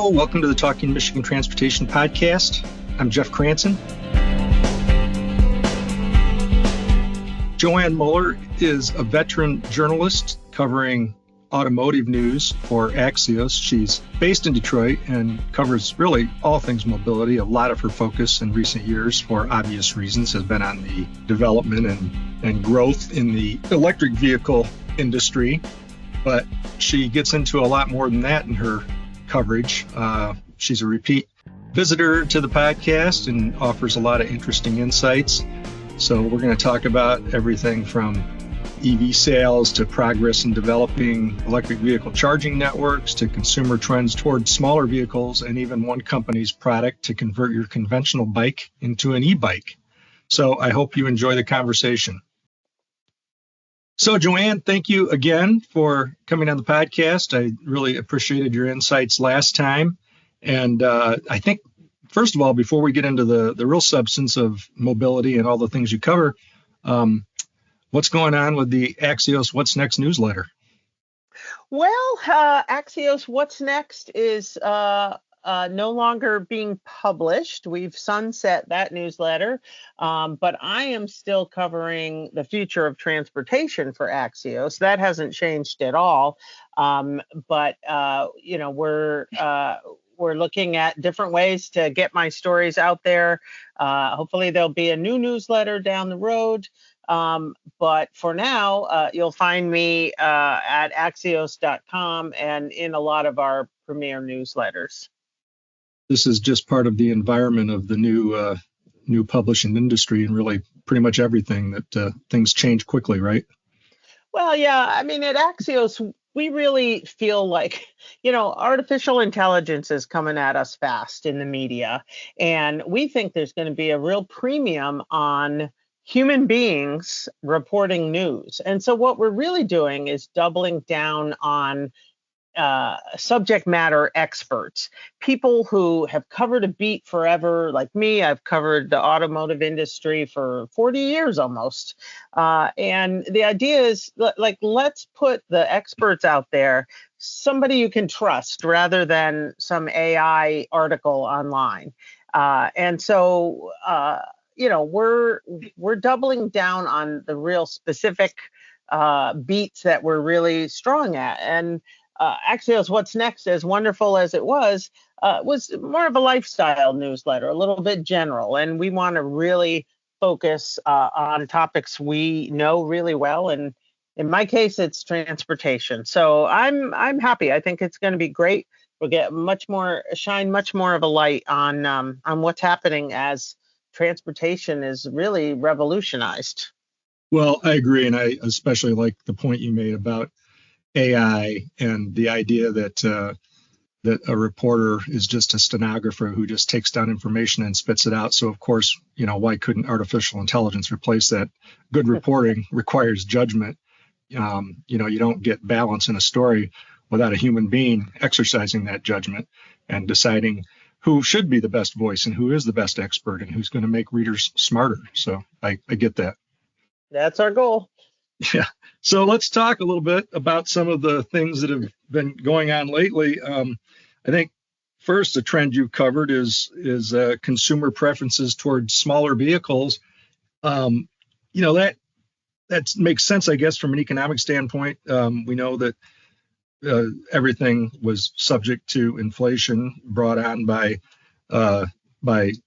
Hello, welcome to the Talking Michigan Transportation Podcast. I'm Jeff Cranston. Joann Muller is a veteran journalist covering automotive news for Axios. She's based in Detroit and covers really all things mobility. A lot of her focus in recent years, for obvious reasons, has been on the development and growth in the electric vehicle industry. But she gets into a lot more than that in her coverage. She's a repeat visitor to the podcast and offers a lot of interesting insights. So we're going to talk about everything from EV sales to progress in developing electric vehicle charging networks to consumer trends towards smaller vehicles and even one company's product to convert your conventional bike into an e-bike. So I hope you enjoy the conversation. So Joann, thank you again for coming on the podcast. I really appreciated your insights last time. And I think, first of all, before we get into the real substance of mobility and all the things you cover, what's going on with the Axios What's Next newsletter? Well, Axios What's Next is no longer being published. We've sunset that newsletter, but I am still covering the future of transportation for Axios. That hasn't changed at all. But we're looking at different ways to get my stories out there. Hopefully there'll be a new newsletter down the road. But for now, you'll find me at Axios.com and in a lot of our premier newsletters. This is just part of the environment of the new publishing industry and really pretty much everything that things change quickly, right? Well, yeah. I mean, at Axios, we really feel like, artificial intelligence is coming at us fast in the media. And we think there's going to be a real premium on human beings reporting news. And so what we're really doing is doubling down on subject matter experts, people who have covered a beat forever. Like me, I've covered the automotive industry for 40 years almost. And the idea is let's put the experts out there, somebody you can trust rather than some AI article online. And so, we're doubling down on the real specific beats that we're really strong at. And Axios What's Next, as wonderful as it was more of a lifestyle newsletter, a little bit general. And we want to really focus on topics we know really well. And in my case, it's transportation. So I'm happy. I think it's going to be great. We'll get shine much more of a light on what's happening as transportation is really revolutionized. Well, I agree. And I especially like the point you made about AI and the idea that a reporter is just a stenographer who just takes down information and spits it out. So, of course, why couldn't artificial intelligence replace that? Good reporting requires judgment. You don't get balance in a story without a human being exercising that judgment and deciding who should be the best voice and who is the best expert and who's going to make readers smarter. So I get that. That's our goal. Yeah. So let's talk a little bit about some of the things that have been going on lately. I think first, the trend you've covered is consumer preferences towards smaller vehicles. That makes sense, I guess, from an economic standpoint. We know that everything was subject to inflation brought on by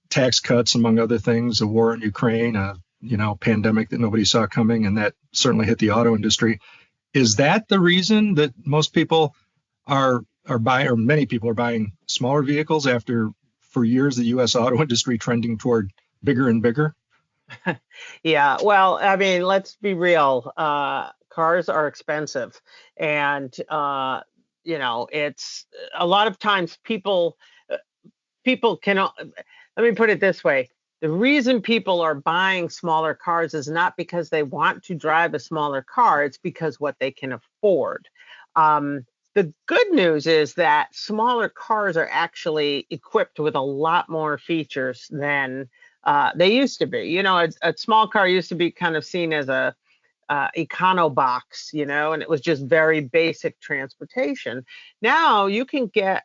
tax cuts, among other things, a war in Ukraine, pandemic that nobody saw coming, and that certainly hit the auto industry. Is that the reason that most people are buying, or many people are buying smaller vehicles after, for years, the U.S. auto industry trending toward bigger and bigger? Yeah, well, I mean, let's be real. Cars are expensive, and it's a lot of times people cannot. Let me put it this way. The reason people are buying smaller cars is not because they want to drive a smaller car. It's because what they can afford. The good news is that smaller cars are actually equipped with a lot more features than they used to be. A small car used to be kind of seen as a Econobox, and it was just very basic transportation. Now you can get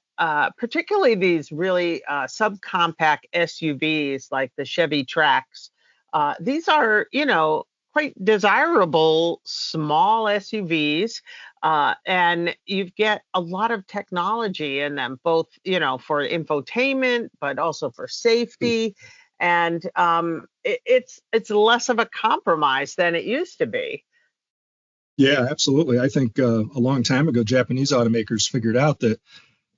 particularly these really subcompact SUVs like the Chevy Trax. These are, quite desirable small SUVs. And you get a lot of technology in them, both, for infotainment, but also for safety. And it's less of a compromise than it used to be. Yeah, absolutely. I think a long time ago, Japanese automakers figured out that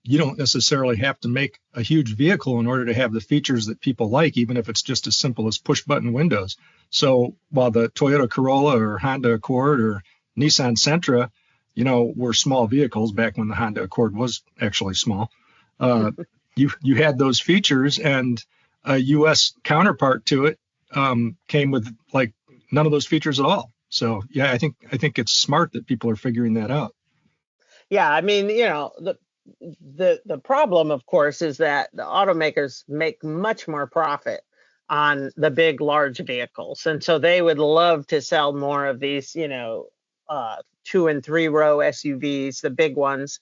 you don't necessarily have to make a huge vehicle in order to have the features that people like, even if it's just as simple as push button windows. So while the Toyota Corolla or Honda Accord or Nissan Sentra, were small vehicles back when the Honda Accord was actually small, uh, you had those features, and a U.S. counterpart to it came with like none of those features at all. So yeah, I think it's smart that people are figuring that out. Yeah, I mean, the problem, of course, is that the automakers make much more profit on the big, large vehicles, and so they would love to sell more of these, 2 and 3 row SUVs, the big ones,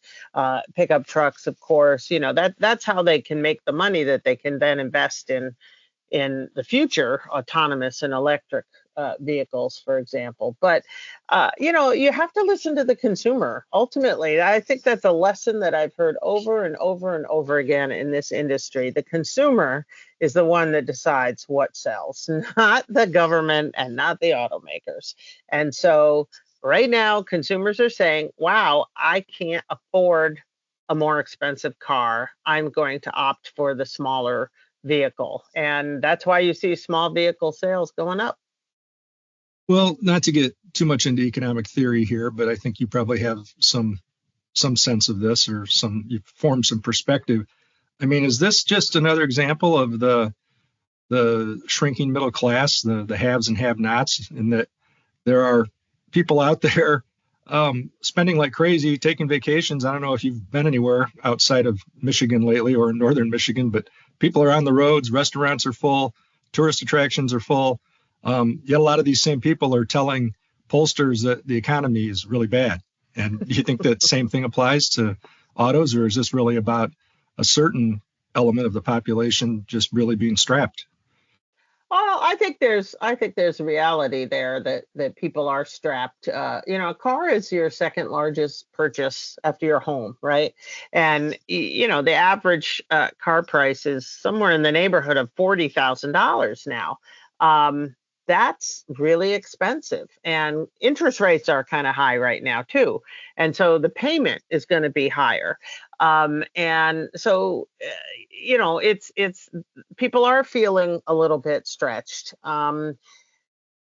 pickup trucks, of course. That's how they can make the money that they can then invest in the future, autonomous and electric vehicles, for example. But you have to listen to the consumer. Ultimately, I think that's a lesson that I've heard over and over and over again in this industry. The consumer is the one that decides what sells, not the government and not the automakers. And so right now, consumers are saying, wow, I can't afford a more expensive car. I'm going to opt for the smaller vehicle. And that's why you see small vehicle sales going up. Well, not to get too much into economic theory here, but I think you probably have some sense of this, or you've formed some perspective. I mean, is this just another example of the shrinking middle class, the haves and have-nots, in that there are people out there spending like crazy, taking vacations? I don't know if you've been anywhere outside of Michigan lately or in northern Michigan, but people are on the roads, restaurants are full, tourist attractions are full. Yet a lot of these same people are telling pollsters that the economy is really bad. And do you think that same thing applies to autos, or is this really about a certain element of the population just really being strapped? Well, I think there's a reality there that people are strapped. A car is your second largest purchase after your home, right? And the average car price is somewhere in the neighborhood of $40,000 now. Um, that's really expensive, and interest rates are kind of high right now too. And so the payment is going to be higher. And so, it's people are feeling a little bit stretched.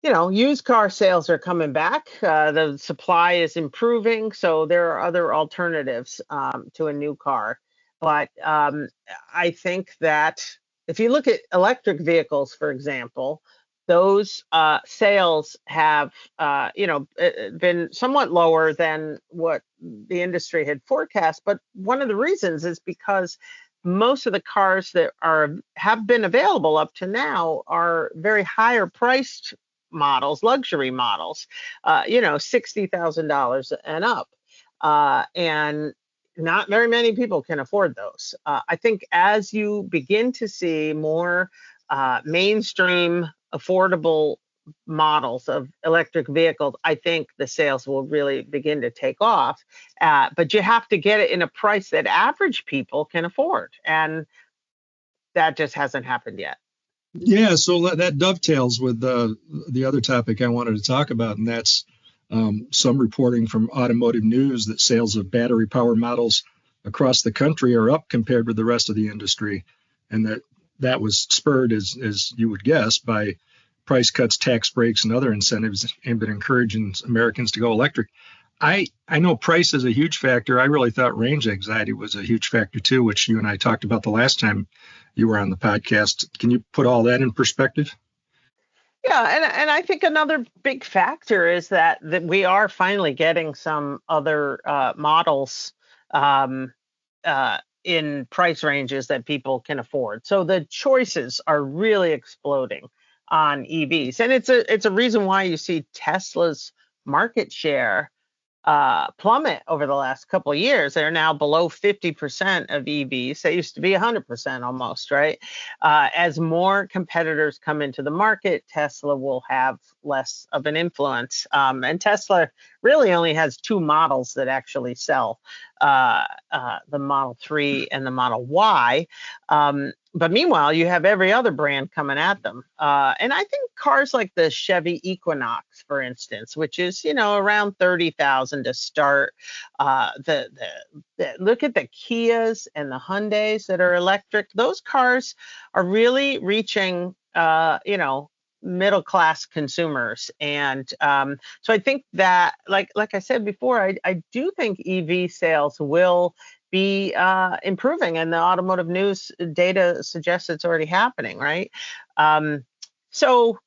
Used car sales are coming back. The supply is improving, so there are other alternatives to a new car. But I think that if you look at electric vehicles, for example, those sales have, been somewhat lower than what the industry had forecast. But one of the reasons is because most of the cars that have been available up to now are very higher priced models, luxury models, $60,000 and up. And not very many people can afford those. I think as you begin to see more mainstream affordable models of electric vehicles, I think the sales will really begin to take off. But you have to get it in a price that average people can afford. And that just hasn't happened yet. Yeah, so that dovetails with the other topic I wanted to talk about, and that's some reporting from Automotive News that sales of battery power models across the country are up compared with the rest of the industry, and that was spurred, as you would guess, by price cuts, tax breaks, and other incentives aimed at encouraging Americans to go electric. I know price is a huge factor. I really thought range anxiety was a huge factor too, which you and I talked about the last time you were on the podcast. Can you put all that in perspective? Yeah, and I think another big factor is that we are finally getting some other models um, in price ranges that people can afford. So the choices are really exploding on EVs, and it's a reason why you see Tesla's market share plummet over the last couple of years. They're now below 50% of EVs. They used to be 100% almost, right? As more competitors come into the market, Tesla will have less of an influence. And Tesla really only has two models that actually sell, the Model 3 and the Model Y. But meanwhile, you have every other brand coming at them. And I think cars like the Chevy Equinox, for instance, which is, around 30,000 to start. Look at the Kias and the Hyundais that are electric. Those cars are really reaching, middle class consumers. And so I think that, like I said before, I do think EV sales will be improving, and the automotive news data suggests it's already happening, right? So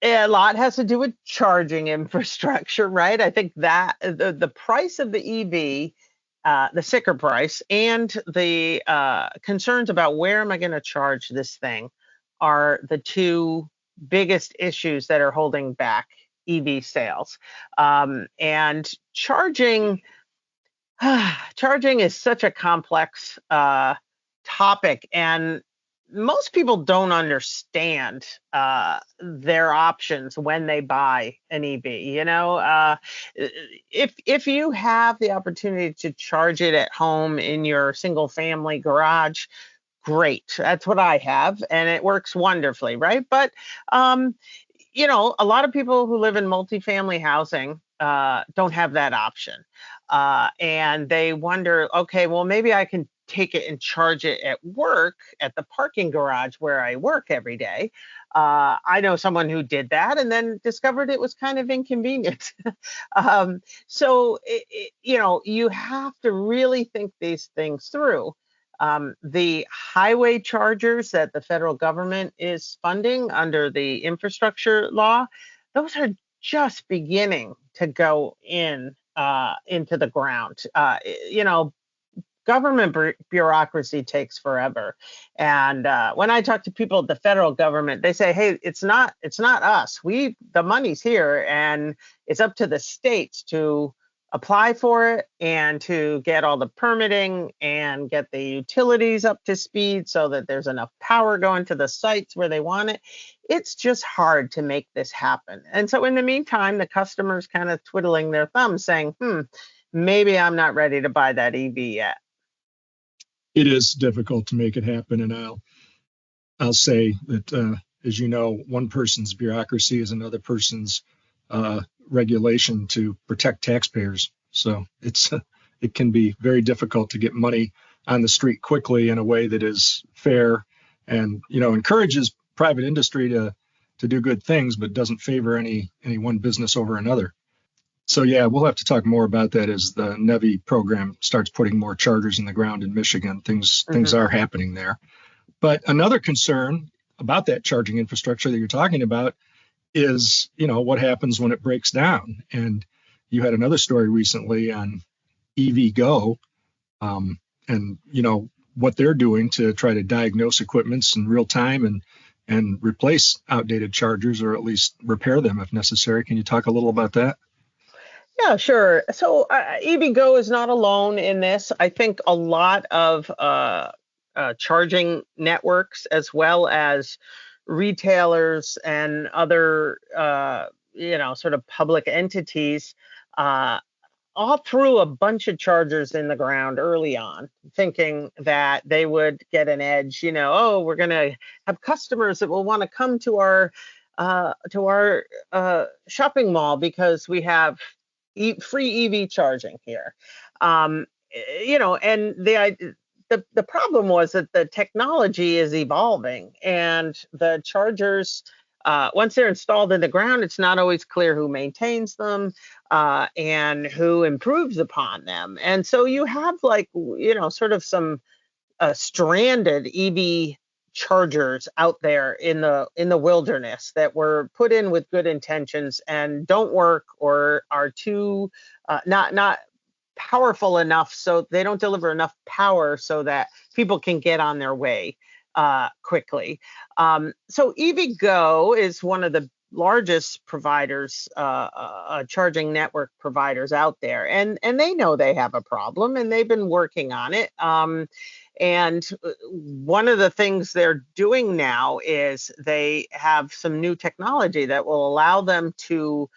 a lot has to do with charging infrastructure, right? I think that the price of the EV, the sticker price, and the concerns about where am I going to charge this thing are the two biggest issues that are holding back EV sales. And charging is such a complex topic, and most people don't understand their options when they buy an EV. If you have the opportunity to charge it at home in your single family garage, great. That's what I have, and it works wonderfully, right? But a lot of people who live in multifamily housing don't have that option. And they wonder, okay, well, maybe I can take it and charge it at work at the parking garage where I work every day. I know someone who did that and then discovered it was kind of inconvenient. So, you have to really think these things through. The highway chargers that the federal government is funding under the infrastructure law, those are just beginning to go into the ground. Government bureaucracy takes forever. And when I talk to people at the federal government, they say, hey, it's not us. The money's here, and it's up to the states to apply for it and to get all the permitting and get the utilities up to speed so that there's enough power going to the sites where they want it. It's just hard to make this happen. And so in the meantime, the customer's kind of twiddling their thumbs saying, maybe I'm not ready to buy that EV yet. It is difficult to make it happen. And I'll say that, as you know, one person's bureaucracy is another person's regulation to protect taxpayers. So it can be very difficult to get money on the street quickly in a way that is fair and, encourages private industry to do good things, but doesn't favor any one business over another. So yeah, we'll have to talk more about that as the NEVI program starts putting more chargers in the ground in Michigan. Things are happening there. But another concern about that charging infrastructure that you're talking about is, what happens when it breaks down. And you had another story recently on EVgo, and what they're doing to try to diagnose equipments in real time and replace outdated chargers, or at least repair them if necessary. Can you talk a little about that? Yeah, sure. So EVgo is not alone in this. I think a lot of charging networks, as well as retailers and other, sort of public entities, all threw a bunch of chargers in the ground early on, thinking that they would get an edge. We're going to have customers that will want to come to our shopping mall because we have free EV charging here. And the problem was that the technology is evolving, and the chargers, once they're installed in the ground, it's not always clear who maintains them and who improves upon them. And so you have sort of some stranded EV chargers out there in the wilderness that were put in with good intentions and don't work, or are too not powerful enough, so they don't deliver enough power so that people can get on their way quickly. So EVgo is one of the largest providers, charging network providers out there, and they know they have a problem, and they've been working on it. And one of the things they're doing now is they have some new technology that will allow them to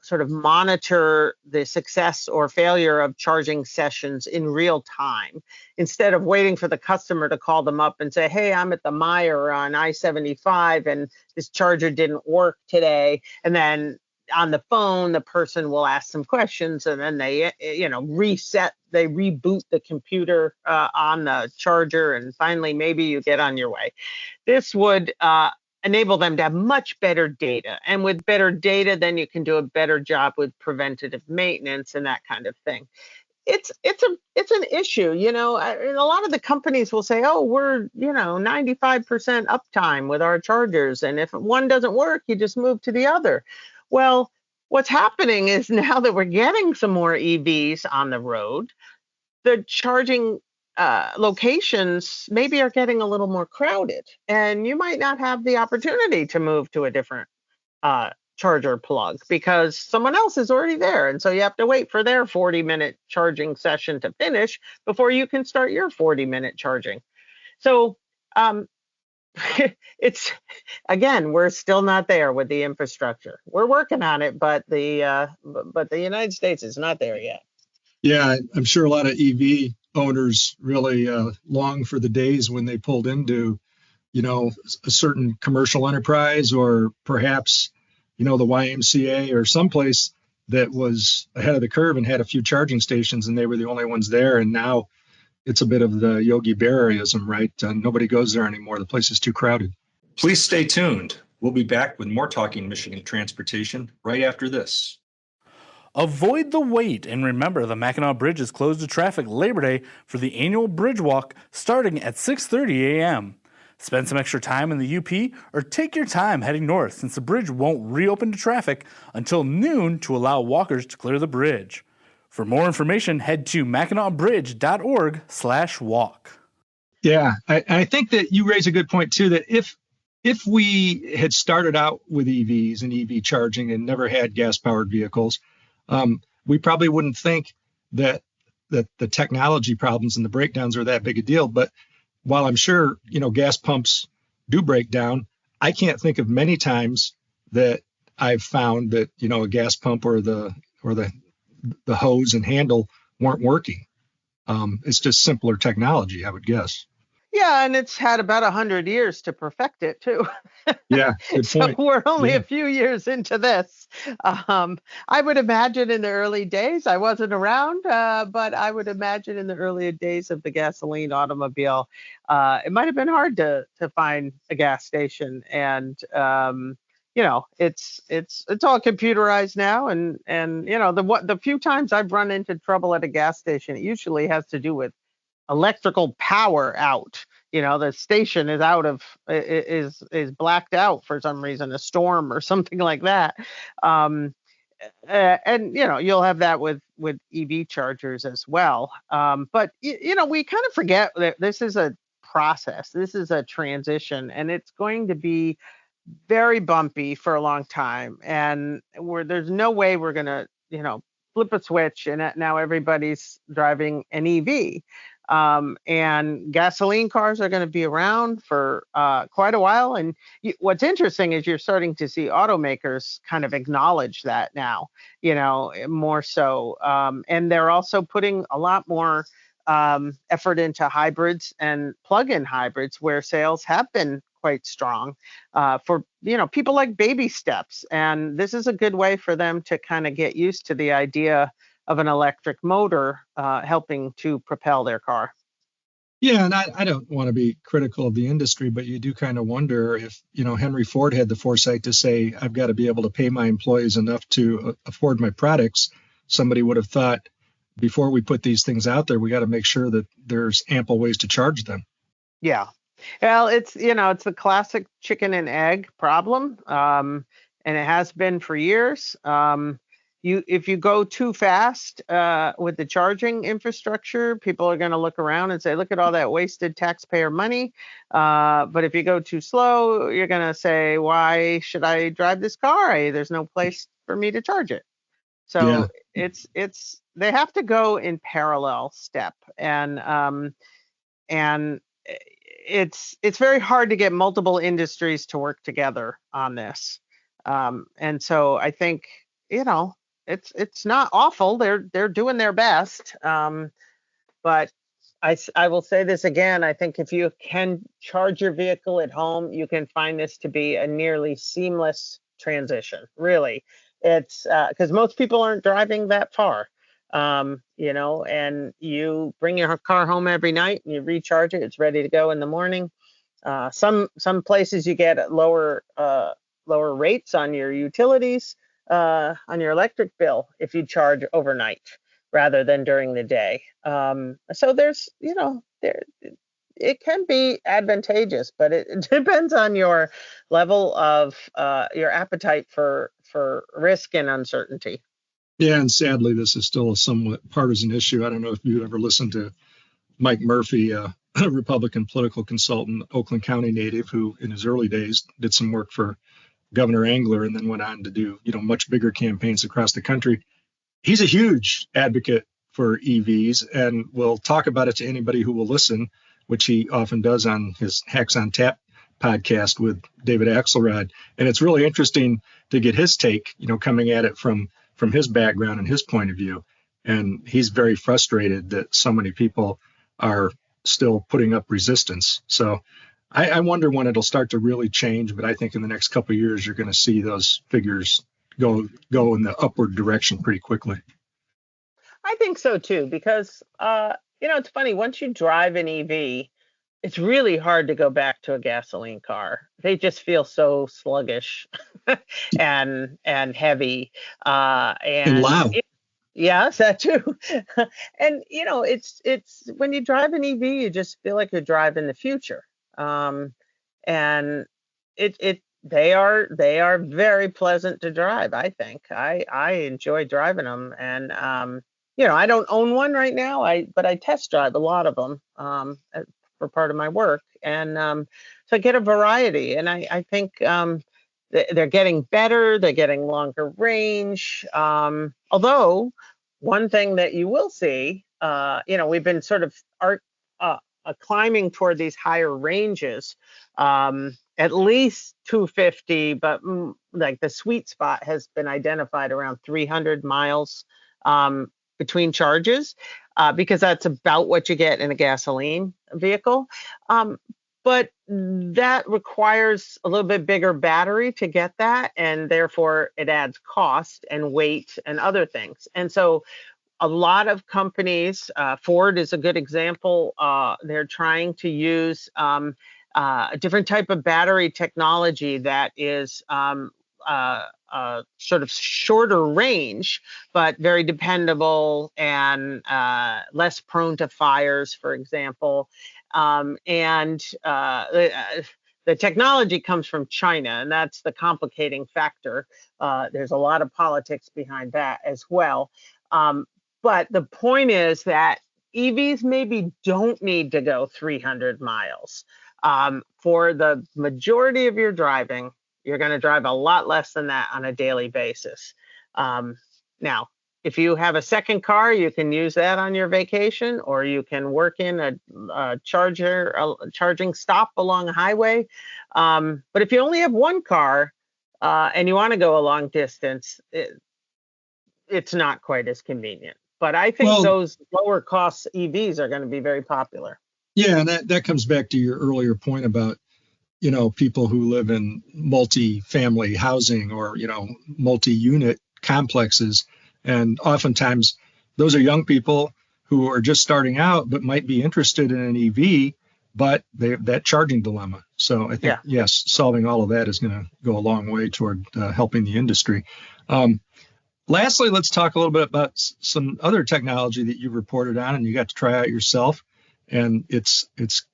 sort of monitor the success or failure of charging sessions in real time, instead of waiting for the customer to call them up and say, "Hey, I'm at the Meyer on I-75 and this charger didn't work today." And then on the phone, the person will ask some questions, and then they, they reboot the computer on the charger, and finally, maybe you get on your way. This would enable them to have much better data. And with better data, then you can do a better job with preventative maintenance and that kind of thing. It's an issue, and a lot of the companies will say, "Oh, we're 95% uptime with our chargers, and if one doesn't work, you just move to the other." Well, what's happening is now that we're getting some more EVs on the road, the charging locations maybe are getting a little more crowded, and you might not have the opportunity to move to a different charger plug because someone else is already there. And so you have to wait for their 40-minute charging session to finish before you can start your 40-minute charging. So it's, again, we're still not there with the infrastructure. We're working on it, but the United States is not there yet. Yeah, I'm sure a lot of EV owners really long for the days when they pulled into, a certain commercial enterprise, or perhaps, the YMCA or someplace that was ahead of the curve and had a few charging stations, and they were the only ones there. And now it's a bit of the Yogi Berraism, right? Nobody goes there anymore. The place is too crowded. Please stay tuned. We'll be back with more Talking Michigan Transportation right after this. Avoid the wait, and remember, the Mackinac Bridge is closed to traffic Labor Day for the annual Bridge Walk starting at 6:30 a.m. Spend some extra time in the UP or take your time heading north, since the bridge won't reopen to traffic until noon to allow walkers to clear the bridge. For more information, head to mackinacbridge.org/walk. Yeah, I think that you raise a good point too, that if we had started out with EVs and EV charging and never had gas-powered vehicles, we probably wouldn't think that the technology problems and the breakdowns are that big a deal. But while I'm sure, gas pumps do break down, I can't think of many times that I've found that, a gas pump or the hose and handle weren't working. It's just simpler technology, I would guess. Yeah, and it's had about 100 years to perfect it too. Yeah, good point. So we're only a few years into this. I would imagine in the early days, I wasn't around, but I would imagine in the earlier days of the gasoline automobile, it might have been hard to find a gas station. And it's all computerized now, and the few times I've run into trouble at a gas station, it usually has to do with electrical power out. The station is is blacked out for some reason, a storm or something like that. And you'll have that with EV chargers as well. But we kind of forget that this is a process. This is a transition, and it's going to be very bumpy for a long time. And there's no way we're going to, flip a switch and now everybody's driving an EV. And gasoline cars are going to be around for quite a while. And what's interesting is you're starting to see automakers kind of acknowledge that now, more so. And they're also putting a lot more effort into hybrids and plug-in hybrids, where sales have been quite strong for people like baby steps. And this is a good way for them to kind of get used to the idea of an electric motor helping to propel their car. Yeah, and I don't want to be critical of the industry, but you do kind of wonder if, Henry Ford had the foresight to say, I've got to be able to pay my employees enough to afford my products. Somebody would have thought, before we put these things out there, we got to make sure that there's ample ways to charge them. Yeah. Well, it's the classic chicken and egg problem, and it has been for years. if you go too fast with the charging infrastructure, people are going to look around and say, look at all that wasted taxpayer money. But if you go too slow, you're going to say, why should I drive this car? There's no place for me to charge it. Yeah. So it's they have to go in parallel step, and it's very hard to get multiple industries to work together on this. And so I think, it's not awful. They're doing their best. But I will say this again. I think if you can charge your vehicle at home, you can find this to be a nearly seamless transition. Really, it's because most people aren't driving that far. And you bring your car home every night and you recharge it. It's ready to go in the morning. Some places you get lower rates on your utilities, on your electric bill if you charge overnight rather than during the day. So there's, it can be advantageous, but it depends on your level of your appetite for risk and uncertainty. Yeah, and sadly, this is still a somewhat partisan issue. I don't know if you ever listened to Mike Murphy, a Republican political consultant, Oakland County native, who in his early days did some work for Governor Engler and then went on to do, much bigger campaigns across the country. He's a huge advocate for EVs and will talk about it to anybody who will listen, which he often does on his Hacks on Tap podcast with David Axelrod. And it's really interesting to get his take, coming at it from his background and his point of view. And he's very frustrated that so many people are still putting up resistance. So I wonder when it'll start to really change. But I think in the next couple of years, you're going to see those figures go in the upward direction pretty quickly. I think so too, because it's funny, once you drive an EV, it's really hard to go back to a gasoline car. They just feel so sluggish and heavy And loud. Yes, that too. And it's when you drive an EV, you just feel like you're driving the future. And they are very pleasant to drive. I think I enjoy driving them, and I don't own one right now. But I test drive a lot of them for part of my work, and so I get a variety. And I think they're getting better. They're getting longer range. Although one thing that you will see, we've been sort of climbing toward these higher ranges, at least 250, but like the sweet spot has been identified around 300 miles between charges, because that's about what you get in a gasoline vehicle. But that requires a little bit bigger battery to get that, and therefore it adds cost and weight and other things. And so a lot of companies, Ford is a good example, they're trying to use a different type of battery technology that is sort of shorter range, but very dependable and less prone to fires, for example. And the technology comes from China, and that's the complicating factor. There's a lot of politics behind that as well. But the point is that EVs maybe don't need to go 300 miles. For the majority of your driving, you're going to drive a lot less than that on a daily basis. Now, if you have a second car, you can use that on your vacation, or you can work in a charging stop along a highway. But if you only have one car and you want to go a long distance, it's not quite as convenient. But I think those lower cost EVs are going to be very popular. Yeah, and that comes back to your earlier point about, people who live in multi-family housing or, multi-unit complexes. And oftentimes those are young people who are just starting out, but might be interested in an EV, but they have that charging dilemma. So I think, yes, solving all of that is going to go a long way toward helping the industry. Lastly, let's talk a little bit about some other technology that you reported on and you got to try out yourself. And it's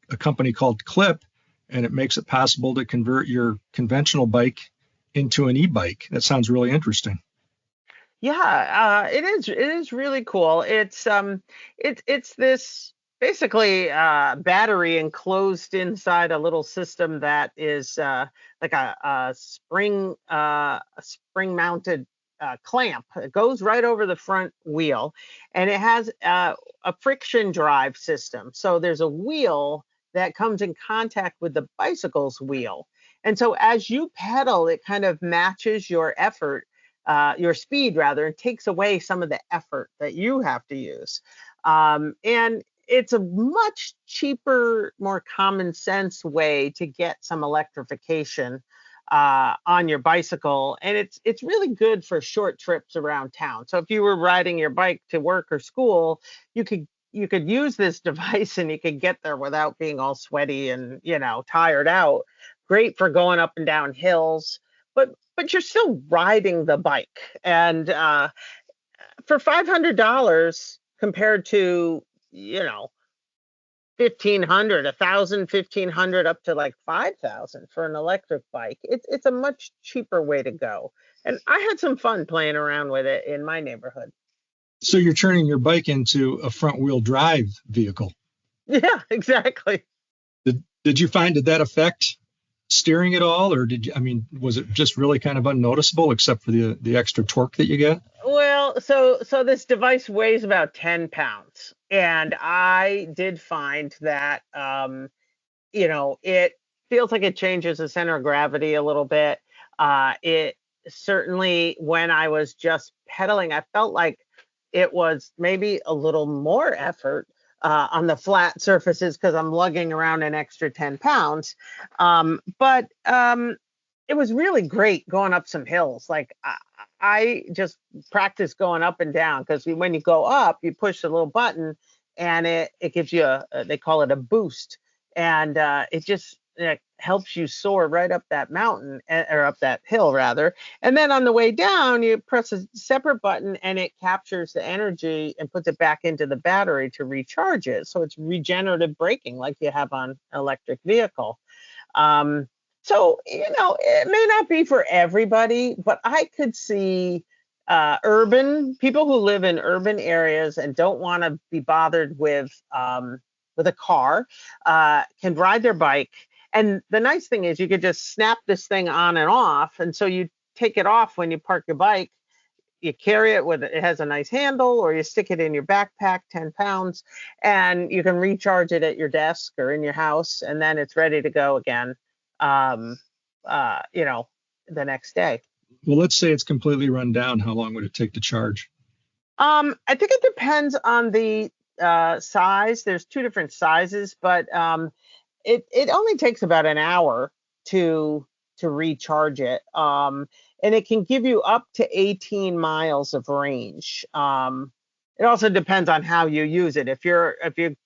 a company called Clip, and it makes it possible to convert your conventional bike into an e-bike. That sounds really interesting. Yeah, it is. It is really cool. It's this basically battery enclosed inside a little system that is like a spring mounted clamp. It goes right over the front wheel, and it has a friction drive system. So there's a wheel that comes in contact with the bicycle's wheel, and so as you pedal, it kind of matches your effort, your speed rather, and takes away some of the effort that you have to use. And it's a much cheaper, more common sense way to get some electrification on your bicycle, and it's really good for short trips around town. So if you were riding your bike to work or school, you could use this device and you could get there without being all sweaty and tired out. Great for going up and down hills, but you're still riding the bike. And for $500 compared to, 1,500, 1,000, 1,500, up to like 5,000 for an electric bike, it's a much cheaper way to go. And I had some fun playing around with it in my neighborhood. So you're turning your bike into a front wheel drive vehicle. Yeah, exactly. Did you find, did that affect steering at all, or was it just really kind of unnoticeable except for the extra torque that you get? Well, so this device weighs about 10 pounds, and I did find that it feels like it changes the center of gravity a little bit. It certainly, when I was just pedaling, I felt like it was maybe a little more effort on the flat surfaces because I'm lugging around an extra 10 pounds. But it was really great going up some hills. Like I just practiced going up and down, because when you go up, you push a little button and it gives you they call it a boost. And it just helps you soar right up that mountain, or up that hill rather. And then on the way down, you press a separate button and it captures the energy and puts it back into the battery to recharge it. So it's regenerative braking like you have on an electric vehicle. So, it may not be for everybody, but I could see urban people who live in urban areas and don't want to be bothered with a car, can ride their bike. And the nice thing is you could just snap this thing on and off. And so you take it off when you park your bike, you carry it with, it has a nice handle, or you stick it in your backpack, 10 pounds, and you can recharge it at your desk or in your house. And then it's ready to go again, the next day. Well, let's say it's completely run down. How long would it take to charge? I think it depends on the size. There's two different sizes, but it only takes about an hour to recharge it. And it can give you up to 18 miles of range. It also depends on how you use it. If you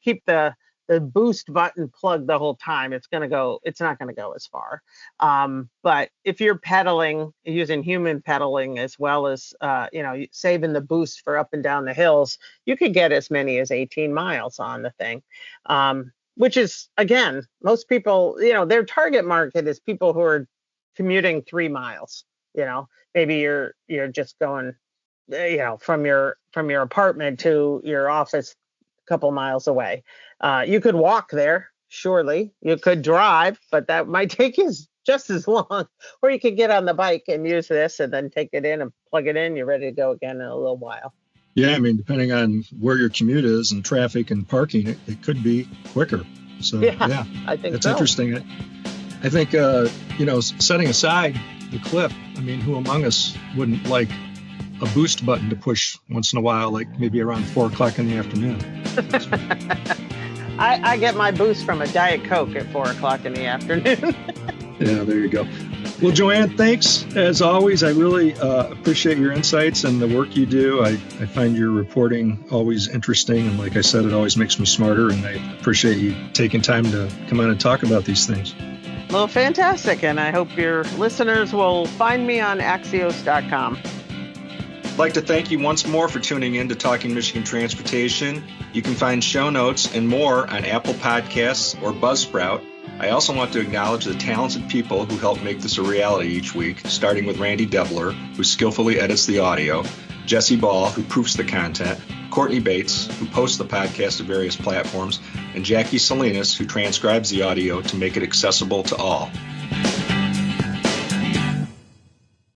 keep the boost button plugged the whole time, it's not going to go as far. But if you're pedaling, using human pedaling, as well as saving the boost for up and down the hills, you could get as many as 18 miles on the thing. Which is, again, most people, their target market is people who are commuting 3 miles. Maybe you're just going, from your apartment to your office a couple miles away. You could walk there, surely. You could drive, but that might take you just as long. Or you could get on the bike and use this and then take it in and plug it in. You're ready to go again in a little while. Yeah, depending on where your commute is and traffic and parking, it could be quicker. So, yeah I think that's interesting. I think, setting aside the clip, who among us wouldn't like a boost button to push once in a while, like maybe around 4 o'clock in the afternoon? I get my boost from a Diet Coke at 4 o'clock in the afternoon. Yeah, there you go. Well, Joann, thanks as always. I really appreciate your insights and the work you do. I find your reporting always interesting. And like I said, it always makes me smarter. And I appreciate you taking time to come on and talk about these things. Well, fantastic. And I hope your listeners will find me on Axios.com. I'd like to thank you once more for tuning in to Talking Michigan Transportation. You can find show notes and more on Apple Podcasts or Buzzsprout. I also want to acknowledge the talented people who help make this a reality each week, starting with Randy Debler, who skillfully edits the audio, Jesse Ball, who proofs the content, Courtney Bates, who posts the podcast to various platforms, and Jackie Salinas, who transcribes the audio to make it accessible to all.